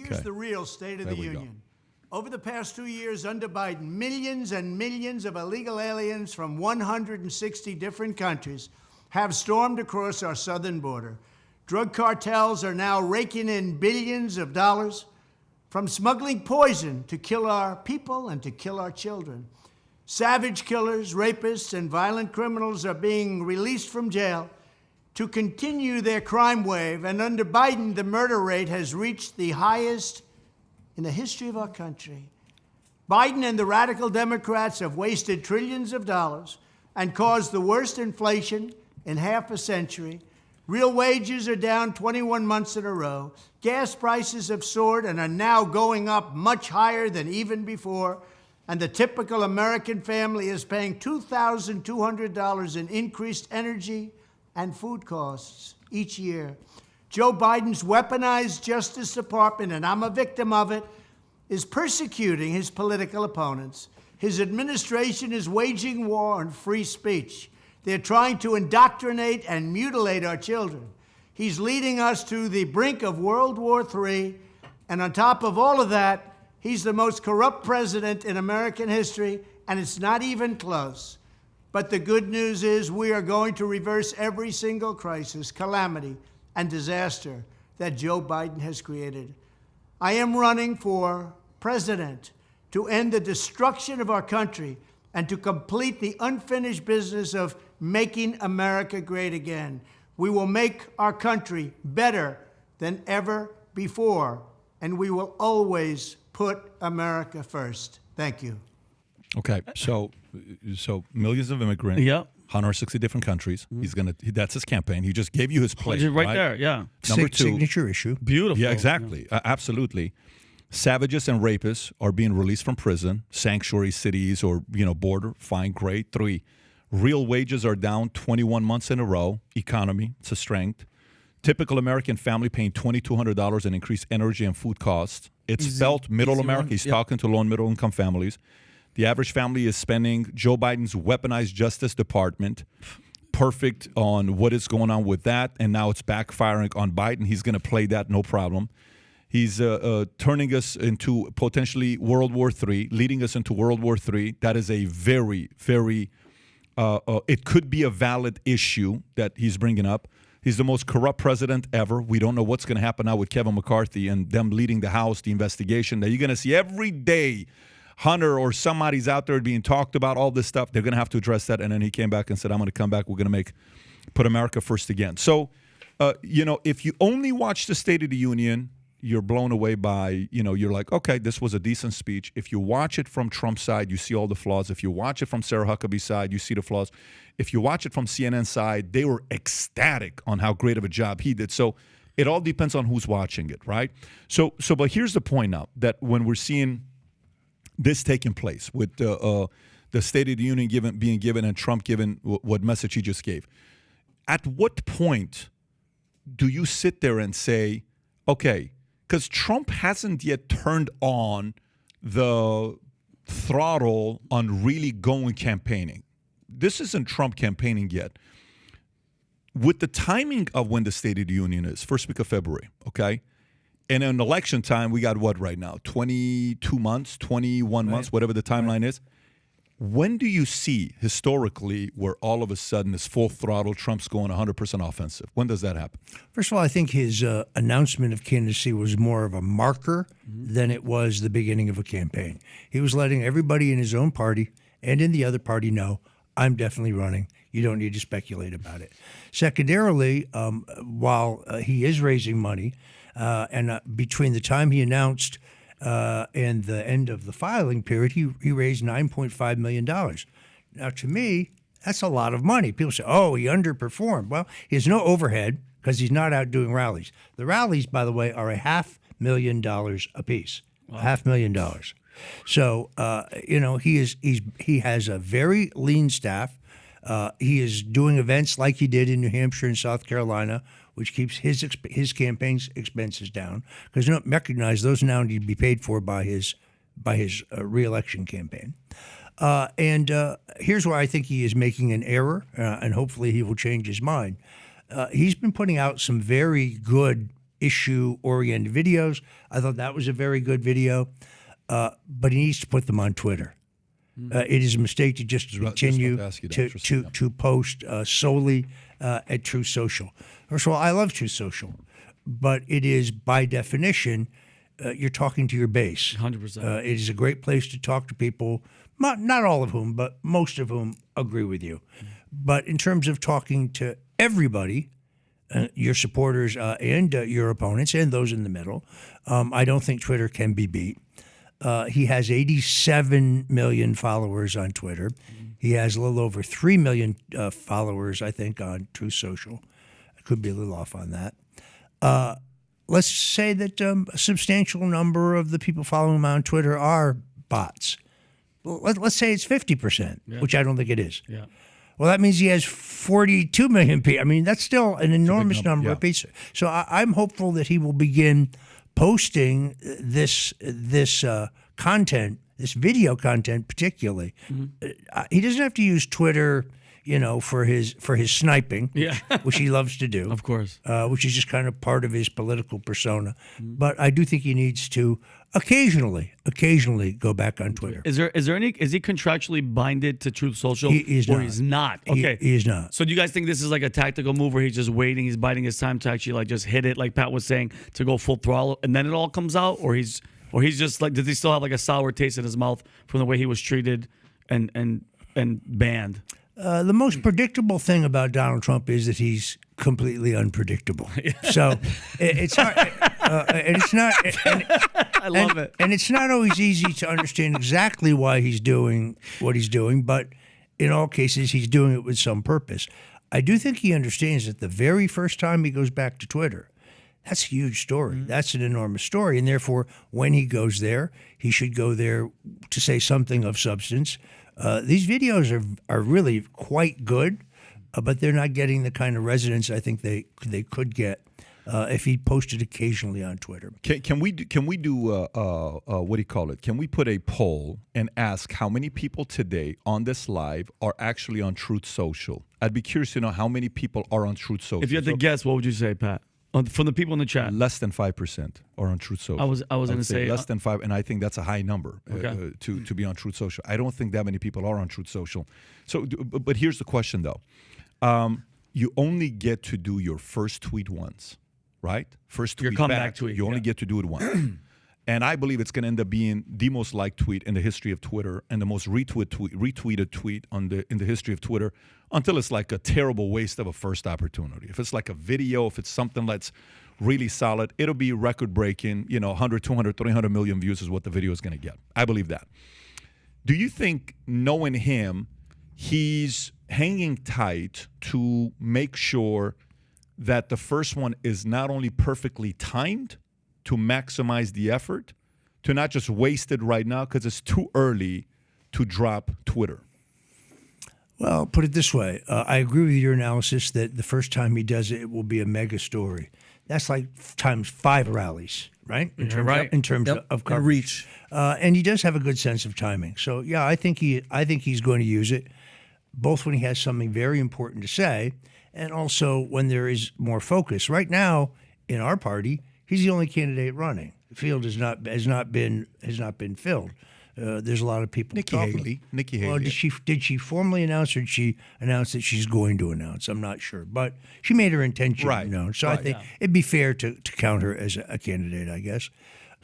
Here's the real State of the Union. Over the past 2 years under Biden, millions and millions of illegal aliens from 160 different countries have stormed across our southern border. Drug cartels are now raking in billions of dollars from smuggling poison to kill our people and to kill our children. Savage killers, rapists, and violent criminals are being released from jail to continue their crime wave, and under Biden, the murder rate has reached the highest in the history of our country. Biden and the radical Democrats have wasted trillions of dollars and caused the worst inflation in half a century. Real wages are down 21 months in a row. Gas prices have soared and are now going up much higher than even before. And the typical American family is paying $2,200 in increased energy and food costs each year. Joe Biden's weaponized Justice Department, and I'm a victim of it, is persecuting his political opponents. His administration is waging war on free speech. They're trying to indoctrinate and mutilate our children. He's leading us to the brink of World War III, and on top of all of that, he's the most corrupt president in American history, and it's not even close. But the good news is we are going to reverse every single crisis, calamity, and disaster that Joe Biden has created. I am running for president to end the destruction of our country and to complete the unfinished business of making America great again. We will make our country better than ever before, and we will always put America first. Thank you. Okay, so millions of immigrants. Yeah. 160 different countries. That's his campaign. He just gave you his play. Right there, yeah. Number two. Signature issue. Beautiful. Yeah, exactly. Absolutely. Savages and rapists are being released from prison, sanctuary cities or, border. Fine, great. 3, real wages are down 21 months in a row. Economy, it's a strength. Typical American family paying $2,200 in increased energy and food costs. It's felt middle America. He's talking to low and middle income families. The average family is spending Joe Biden's weaponized Justice Department. Perfect on what is going on with that, and now it's backfiring on Biden. He's going to play that, no problem. He's turning us into potentially World War III, leading us into World War III. That is a very, very, it could be a valid issue that he's bringing up. He's the most corrupt president ever. We don't know what's going to happen now with Kevin McCarthy and them leading the House, the investigation that you're going to see every day. Hunter or somebody's out there being talked about, all this stuff. They're going to have to address that. And then he came back and said, I'm going to come back. We're going to put America first again. So, if you only watch the State of the Union, you're blown away by, you're like, okay, this was a decent speech. If you watch it from Trump's side, you see all the flaws. If you watch it from Sarah Huckabee's side, you see the flaws. If you watch it from CNN's side, they were ecstatic on how great of a job he did. So it all depends on who's watching it, right? But here's the point now, that when we're seeing this taking place with the State of the Union being given and Trump given what message he just gave, at what point do you sit there and say, okay, because Trump hasn't yet turned on the throttle on really going campaigning. This isn't Trump campaigning yet. With the timing of when the State of the Union is, first week of February, okay? And in election time, we got what right now? 22 months, 21 months, whatever the timeline is. When do you see historically where all of a sudden it's full throttle, Trump's going 100% offensive? When does that happen? First of all, I think his announcement of candidacy was more of a marker than it was the beginning of a campaign. He was letting everybody in his own party and in the other party know, I'm definitely running. You don't need to speculate about it. Secondarily, while he is raising money, and between the time he announced and the end of the filing period, he raised $9.5 million. Now, to me, that's a lot of money. People say, oh, he underperformed. Well, he has no overhead because he's not out doing rallies. The rallies, by the way, are $500,000 apiece. Wow. $500,000. So, he has a very lean staff. He is doing events like he did in New Hampshire and South Carolina, which keeps his campaign's expenses down, because recognize those now need to be paid for by his reelection campaign. And here's where I think he is making an error, and hopefully he will change his mind. He's been putting out some very good issue-oriented videos. I thought that was a very good video, but he needs to put them on Twitter. It is a mistake to just continue to post solely at Truth Social. First of all, I love Truth Social, but it is by definition you're talking to your base. 100%. It is a great place to talk to people, not all of whom, but most of whom agree with you. But in terms of talking to everybody, your supporters and your opponents and those in the middle, I don't think Twitter can be beat. He has 87 million followers on Twitter. He has a little over 3 million followers, I think, on Truth Social. I could be a little off on that. Let's say that a substantial number of the people following him on Twitter are bots. Well, let's say it's 50%, which I don't think it is. Yeah. Well, that means he has 42 million people. I mean, that's still an enormous number of people. So I'm hopeful that he will begin posting this content, this video content particularly. He doesn't have to use Twitter, for his sniping, which he loves to do, Of course. which is just kind of part of his political persona. But I do think he needs to occasionally go back on Twitter. Is he contractually binded to Truth Social? He is or not. He's not. Okay. He is not. So do you guys think this is like a tactical move where he's just waiting, he's biding his time to actually like just hit it, like Pat was saying, to go full throttle, and then it all comes out, or he's just like, does he still have like a sour taste in his mouth from the way he was treated and banned? The most predictable thing about Donald Trump is that he's completely unpredictable. So it's hard, and it's not. I love it. And it's not always easy to understand exactly why he's doing what he's doing, but in all cases, he's doing it with some purpose. I do think he understands that the very first time he goes back to Twitter, that's a huge story. That's an enormous story. And therefore, when he goes there, he should go there to say something of substance. These videos are really quite good, but they're not getting the kind of resonance I think they could get if he posted occasionally on Twitter. Can we do what do you call it? Can we put a poll and ask how many people today on this live are actually on Truth Social? I'd be curious to know how many people are on Truth Social. If you had to guess, what would you say, Pat? From the people in the chat, less than 5% are on Truth Social. I was going to say less than 5, and I think that's a high number to be on Truth Social. I don't think that many people are on Truth Social. So, but here's the question though: you only get to do your first tweet once, right? First tweet, your comeback tweet. You only get to do it once. And I believe it's going to end up being the most liked tweet in the history of Twitter and the most retweeted tweet in the history of Twitter, until it's like a terrible waste of a first opportunity. If it's like a video, if it's something that's really solid, it'll be record-breaking, 100, 200, 300 million views is what the video is going to get. I believe that. Do you think, knowing him, he's hanging tight to make sure that the first one is not only perfectly timed, to maximize the effort, to not just waste it right now because it's too early to drop Twitter? Well, put it this way. I agree with your analysis that the first time he does it, it will be a mega story. That's like times 5 rallies, right? In terms of coverage. Reach. And he does have a good sense of timing. So, yeah, I think he's going to use it, both when he has something very important to say and also when there is more focus. Right now, in our party, he's the only candidate running. The field has not been filled. There's a lot of people. Nikki Haley. Well, did she formally announce, or did she announce that she's going to announce? I'm not sure, but she made her intention known. So I think it'd be fair to count her as a candidate, I guess.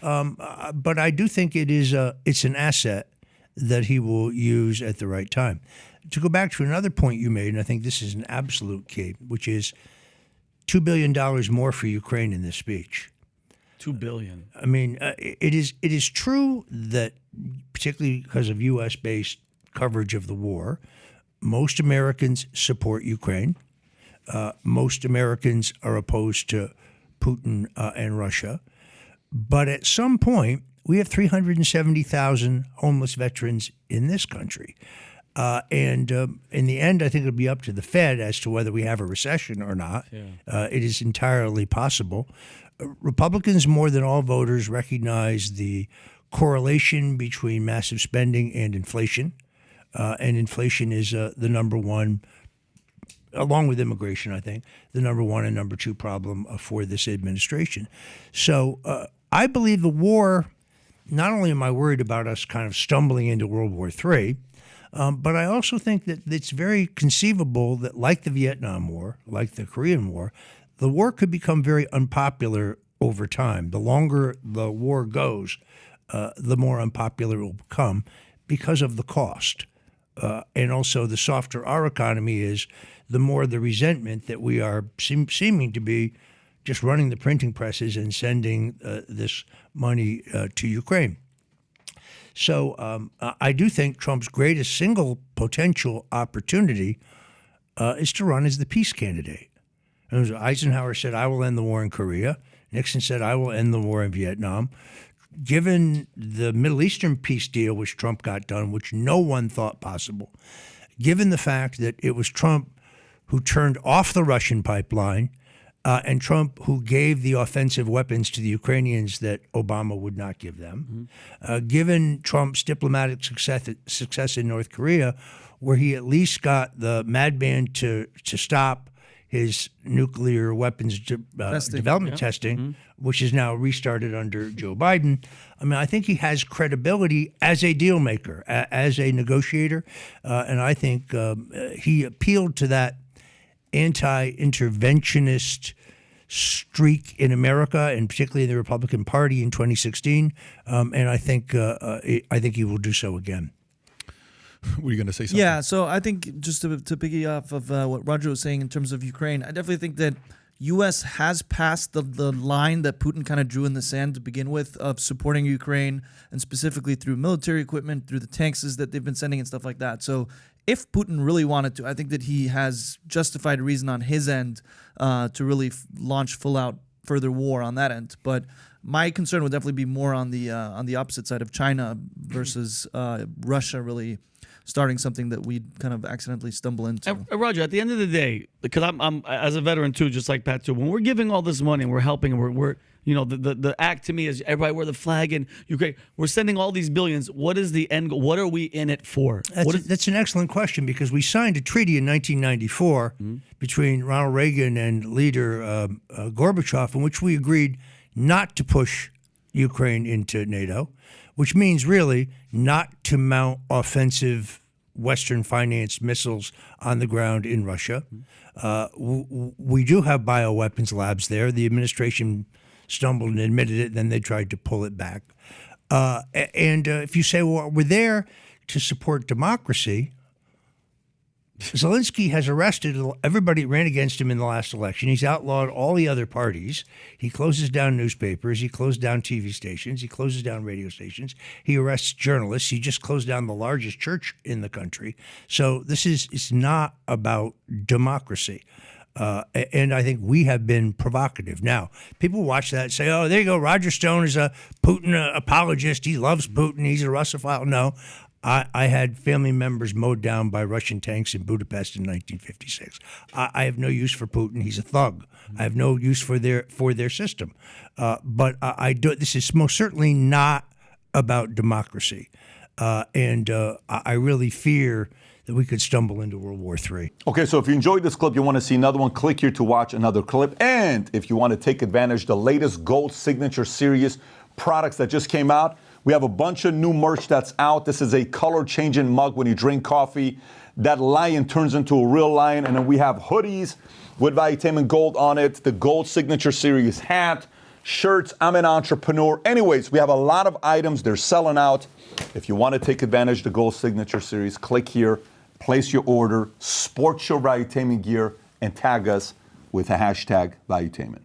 But I do think it's an asset that he will use at the right time. To go back to another point you made, and I think this is an absolute key, which is $2 billion more for Ukraine in this speech. $2 billion. I mean, it is true that, particularly because of U.S.-based coverage of the war, most Americans support Ukraine. Most Americans are opposed to Putin and Russia. But at some point, we have 370,000 homeless veterans in this country. And in the end, I think it'll be up to the Fed as to whether we have a recession or not. Yeah. It is entirely possible. Republicans, more than all voters, recognize the correlation between massive spending and inflation. And inflation is the number one along with immigration, I think, the number one and number two problem for this administration. So I believe the war, not only am I worried about us kind of stumbling into World War III, but I also think that it's very conceivable that, like the Vietnam War, like the Korean War, the war could become very unpopular over time. The longer the war goes, the more unpopular it will become because of the cost. And also, the softer our economy is, the more the resentment that we are seeming to be just running the printing presses and sending this money to Ukraine. So I do think Trump's greatest single potential opportunity is to run as the peace candidate. Eisenhower said, I will end the war in Korea. Nixon said, I will end the war in Vietnam. Given the Middle Eastern peace deal, which Trump got done, which no one thought possible, given the fact that it was Trump who turned off the Russian pipeline and Trump who gave the offensive weapons to the Ukrainians that Obama would not give them, given Trump's diplomatic success in North Korea, where he at least got the madman to stop his nuclear weapons development testing, which is now restarted under Joe Biden. I mean, I think he has credibility as a deal maker, as a negotiator, and I think he appealed to that anti-interventionist streak in America, and particularly in the Republican Party in 2016. And I think he will do so again. Were you going to say something? Yeah, so I think just to piggy off of what Roger was saying in terms of Ukraine, I definitely think that U.S. has passed the line that Putin kind of drew in the sand to begin with of supporting Ukraine, and specifically through military equipment, through the tanks that they've been sending and stuff like that. So if Putin really wanted to, I think that he has justified reason on his end to really launch full-out further war on that end. But my concern would definitely be more on the opposite side of China versus Russia really starting something that we kind of accidentally stumble into. And Roger, at the end of the day, because I'm as a veteran too, just like Pat too, when we're giving all this money and we're helping, and we're you know, the act to me is everybody wear the flag and Ukraine. We're sending all these billions. What is the end goal? What are we in it for? That's an excellent question, because we signed a treaty in 1994 between Ronald Reagan and leader Gorbachev, in which we agreed not to push Ukraine into NATO, which means really not to mount offensive Western-financed missiles on the ground in Russia. We do have bioweapons labs there. The administration stumbled and admitted it, then they tried to pull it back. And if you say, well, we're there to support democracy, Zelensky has arrested everybody that ran against him in the last election. He's outlawed all the other parties. He closes down newspapers. He closed down TV stations. He closes down radio stations. He arrests journalists. He just closed down the largest church in the country. So it's not about democracy. And I think we have been provocative. Now, people watch that and say, oh, there you go, Roger Stone is a Putin apologist. He loves Putin. He's a Russophile. No. I had family members mowed down by Russian tanks in Budapest in 1956. I have no use for Putin. He's a thug. I have no use for their system. But this is most certainly not about democracy. And I really fear that we could stumble into World War III. Okay, so if you enjoyed this clip, you want to see another one, click here to watch another clip. And if you want to take advantage of the latest Gold Signature Series products that just came out, we have a bunch of new merch that's out. This is a color-changing mug when you drink coffee. That lion turns into a real lion. And then we have hoodies with Valuetainment Gold on it, the Gold Signature Series hat, shirts. I'm an entrepreneur. Anyways, we have a lot of items. They're selling out. If you want to take advantage of the Gold Signature Series, click here, place your order, sport your Valuetainment gear, and tag us with the hashtag Valuetainment.